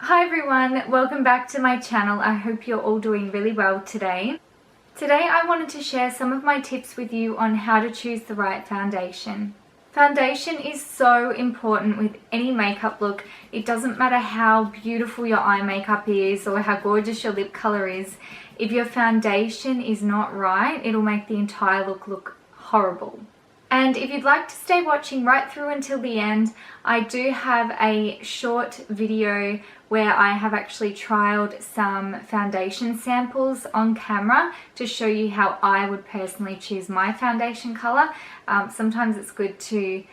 Hi everyone, welcome back to my channel. I hope you're all doing really well today. Today I wanted to share some of my tips with you on how to choose the right foundation. Foundation is so important with any makeup look. It doesn't matter how beautiful your eye makeup is or how gorgeous your lip color is. If your foundation is not right, it'll make the entire look horrible. And if you'd like to stay watching right through until the end, I do have a short video where I have actually trialed some foundation samples on camera to show you how I would personally choose my foundation color. Sometimes it's good to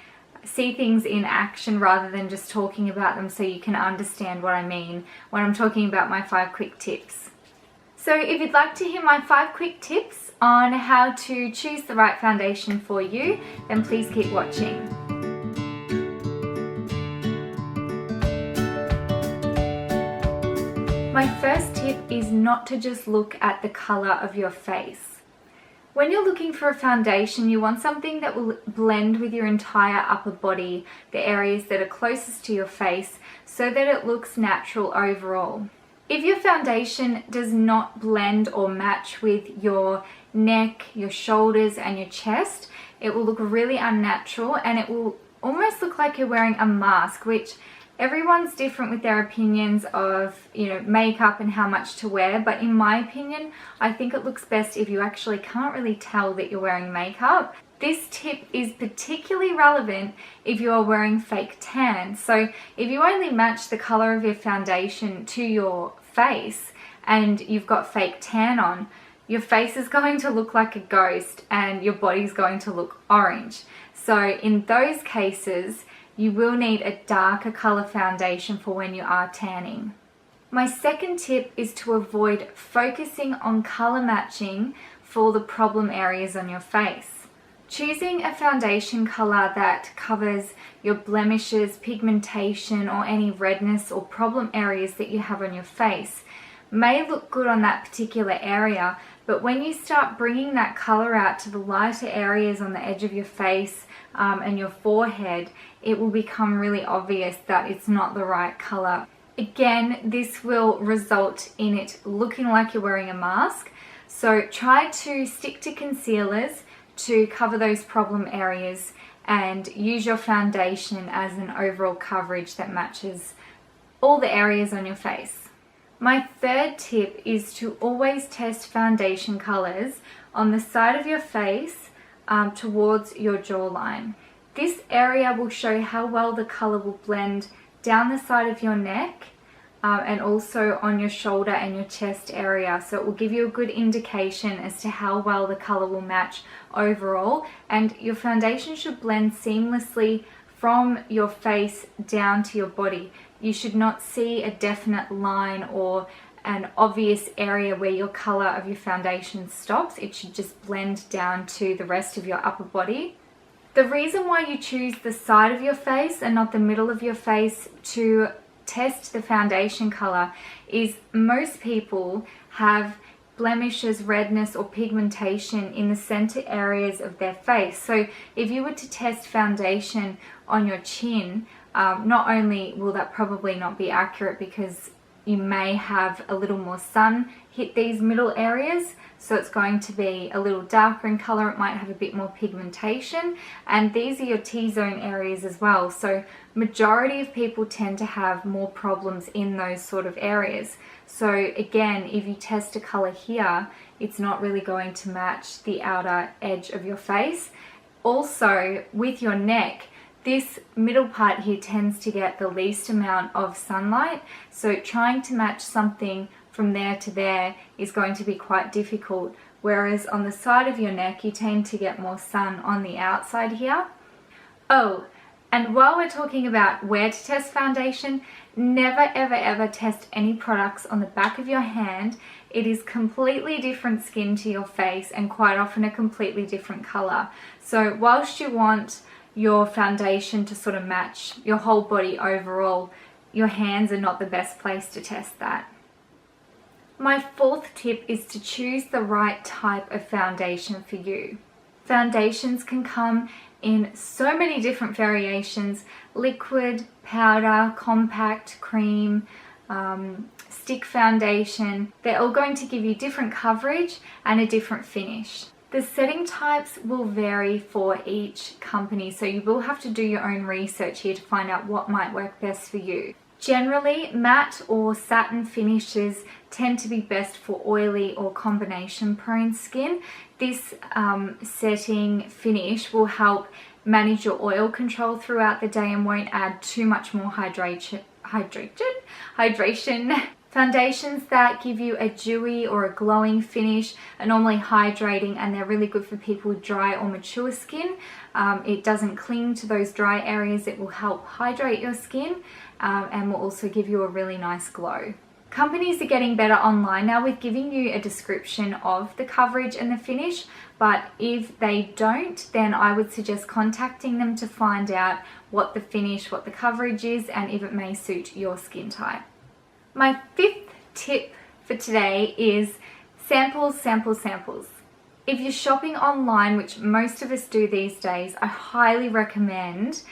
see things in action rather than just talking about them so you can understand what I mean when I'm talking about my 5 quick tips. So if you'd like to hear my 5 quick tips on how to choose the right foundation for you, then please keep watching. My first tip is not to just look at the color of your face. When you're looking for a foundation, you want something that will blend with your entire upper body, the areas that are closest to your face, so that it looks natural overall. If your foundation does not blend or match with your neck, your shoulders and your chest, it will look really unnatural and it will almost look like you're wearing a mask, which everyone's different with their opinions of, makeup and how much to wear, but in my opinion, I think it looks best if you actually can't really tell that you're wearing makeup. This tip is particularly relevant if you are wearing fake tan. So if you only match the color of your foundation to your face and you've got fake tan on, your face is going to look like a ghost and your body's going to look orange. So in those cases, you will need a darker color foundation for when you are tanning. My second tip is to avoid focusing on color matching for the problem areas on your face. Choosing a foundation color that covers your blemishes, pigmentation, or any redness or problem areas that you have on your face may look good on that particular area, but when you start bringing that color out to the lighter areas on the edge of your face and your forehead, it will become really obvious that it's not the right color. Again, this will result in it looking like you're wearing a mask, so try to stick to concealers to cover those problem areas and use your foundation as an overall coverage that matches all the areas on your face. My third tip is to always test foundation colors on the side of your face towards your jawline. This area will show how well the color will blend down the side of your neck and also on your shoulder and your chest area. So it will give you a good indication as to how well the color will match overall, and your foundation should blend seamlessly from your face down to your body. You should not see a definite line or an obvious area where your color of your foundation stops. It should just blend down to the rest of your upper body. The reason why you choose the side of your face and not the middle of your face to test the foundation color is most people have blemishes, redness or pigmentation in the center areas of their face. So if you were to test foundation on your chin, not only will that probably not be accurate because you may have a little more sun hit these middle areas, so it's going to be a little darker in color, it might have a bit more pigmentation, and these are your T-zone areas as well. So majority of people tend to have more problems in those sort of areas. So again, if you test a color here, it's not really going to match the outer edge of your face. Also with your neck, this middle part here tends to get the least amount of sunlight, so trying to match something from there to there is going to be quite difficult, whereas on the side of your neck you tend to get more sun on the outside here. Oh, and while we're talking about where to test foundation, never ever test any products on the back of your hand. It is completely different skin to your face and quite often a completely different color. So whilst you want your foundation to sort of match your whole body overall, your hands are not the best place to test that. My fourth tip is to choose the right type of foundation for you. Foundations can come in so many different variations: liquid, powder, compact, cream, stick foundation. They're all going to give you different coverage and a different finish. The setting types will vary for each company, so you will have to do your own research here to find out what might work best for you. Generally, matte or satin finishes tend to be best for oily or combination prone skin. This setting finish will help manage your oil control throughout the day and won't add too much more hydration. Foundations that give you a dewy or a glowing finish are normally hydrating, and they're really good for people with dry or mature skin. It doesn't cling to those dry areas. It will help hydrate your skin and will also give you a really nice glow. Companies are getting better online now with giving you a description of the coverage and the finish, but if they don't, then I would suggest contacting them to find out what the finish, what the coverage is, and if it may suit your skin type. My fifth tip for today is samples, samples, samples. If you're shopping online, which most of us do these days, I highly recommend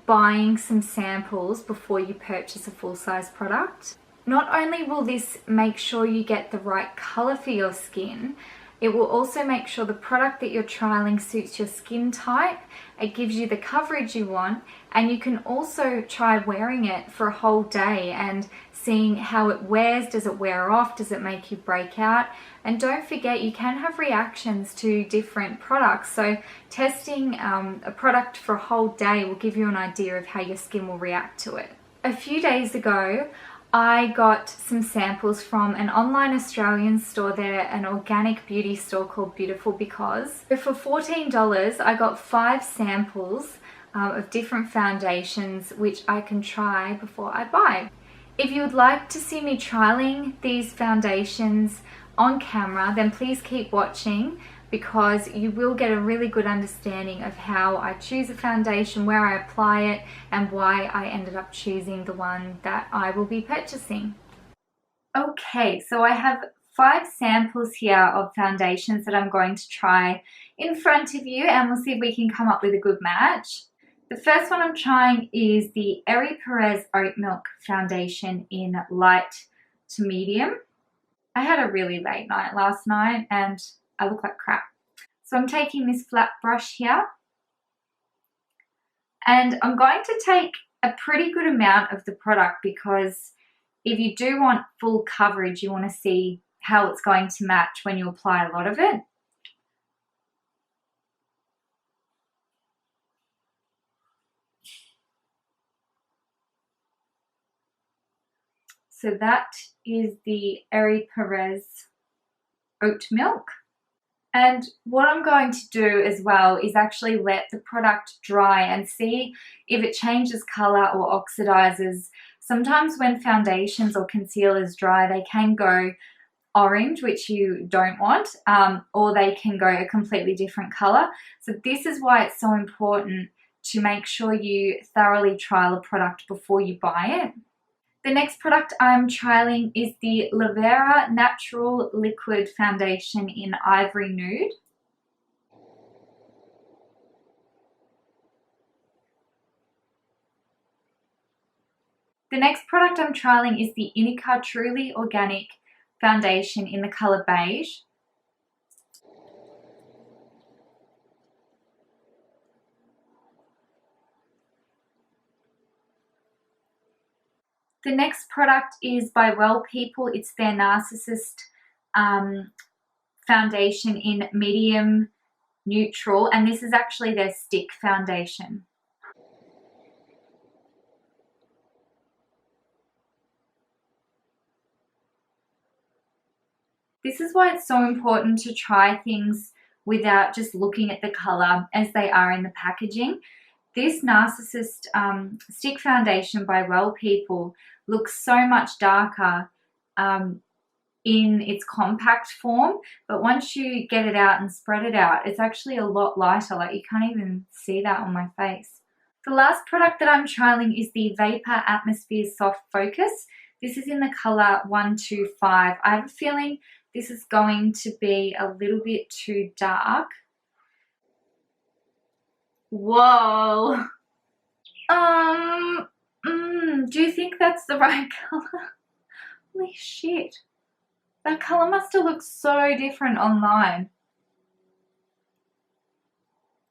buying some samples before you purchase a full-size product. Not only will this make sure you get the right color for your skin, it will also make sure the product that you're trialing suits your skin type. It gives you the coverage you want, and you can also try wearing it for a whole day and seeing how it wears. Does it wear off? Does it make you break out? And don't forget, you can have reactions to different products. So testing a product for a whole day will give you an idea of how your skin will react to it. A few days ago, I got some samples from an online Australian store. They're an organic beauty store called Beautiful Because. So for $14, I got 5 samples of different foundations which I can try before I buy. If you would like to see me trialing these foundations on camera, then please keep watching, because you will get a really good understanding of how I choose a foundation, where I apply it, and why I ended up choosing the one that I will be purchasing. Okay, so I have 5 samples here of foundations that I'm going to try in front of you, and we'll see if we can come up with a good match. The first one I'm trying is the Ere Perez Oat Milk foundation in light to medium. I had a really late night last night and I look like crap. So I'm taking this flat brush here, and I'm going to take a pretty good amount of the product, because if you do want full coverage, you want to see how it's going to match when you apply a lot of it. So that is the Ere Perez Oat Milk. And what I'm going to do as well is actually let the product dry and see if it changes color or oxidizes. Sometimes when foundations or concealers dry, they can go orange, which you don't want, or they can go a completely different color. So this is why it's so important to make sure you thoroughly trial a product before you buy it. The next product I'm trialing is the Lavera Natural Liquid Foundation in Ivory Nude. The next product I'm trialing is the Inika Truly Organic Foundation in the color beige. The next product is by Well People. It's their Narcissist foundation in medium neutral, and this is actually their stick foundation. This is why it's so important to try things without just looking at the color as they are in the packaging. This Narcissist stick foundation by Well People looks so much darker in its compact form, but once you get it out and spread it out, it's actually a lot lighter. Like, you can't even see that on my face. The last product that I'm trialing is the Vapour Atmosphere Soft Focus. This is in the color 125. I have a feeling this is going to be a little bit too dark. Whoa. Do you think that's the right color? Holy shit. That colour must have looked so different online.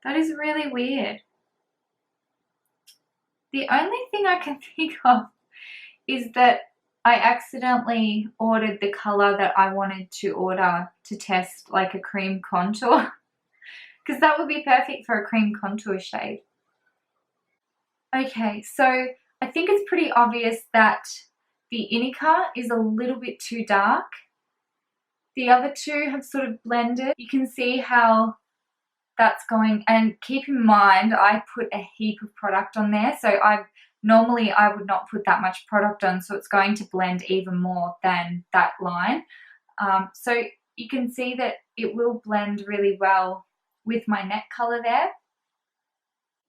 That is really weird. The only thing I can think of is that I accidentally ordered the colour that I wanted to order to test, like a cream contour, because that would be perfect for a cream contour shade. Okay, so I think it's pretty obvious that the Inika is a little bit too dark. The other two have sort of blended. You can see how that's going, and keep in mind I put a heap of product on there, so normally I would not put that much product on, so it's going to blend even more than that line. So you can see that it will blend really well with my neck color there.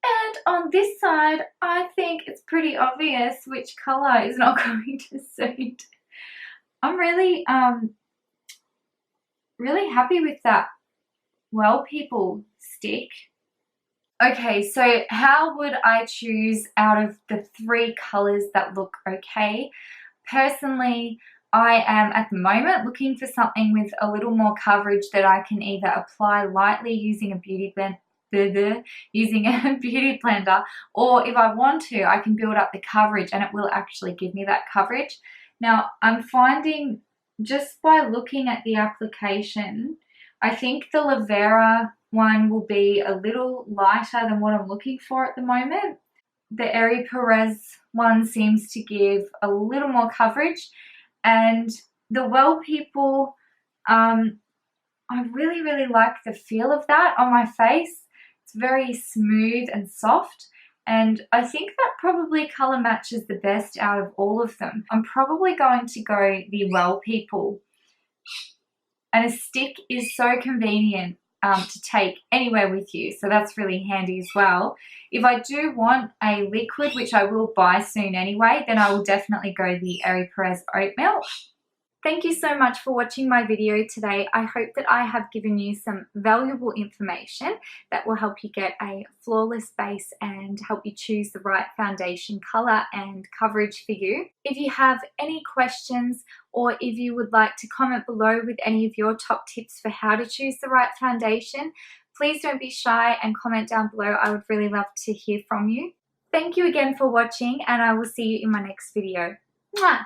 And on this side, I think it's pretty obvious which color is not going to suit. I'm really happy with that Well People stick. Okay, so how would I choose out of the 3 colors that look okay? Personally, I am at the moment looking for something with a little more coverage that I can either apply lightly using a beauty blender, or if I want to, I can build up the coverage and it will actually give me that coverage. Now, I'm finding just by looking at the application, I think the Lavera one will be a little lighter than what I'm looking for at the moment. The Ere Perez one seems to give a little more coverage, and the Well People, I really like the feel of that on my face. It's very smooth and soft, and I think that probably color matches the best out of all of them. I'm probably going to go the Well People. And a stick is so convenient to take anywhere with you, so that's really handy as well. If I do want a liquid, which I will buy soon anyway, then I will definitely go the Ere Perez Oat Milk. Thank you so much for watching my video today. I hope that I have given you some valuable information that will help you get a flawless base and help you choose the right foundation color and coverage for you. If you have any questions, or if you would like to comment below with any of your top tips for how to choose the right foundation, please don't be shy and comment down below. I would really love to hear from you. Thank you again for watching, and I will see you in my next video. Mwah!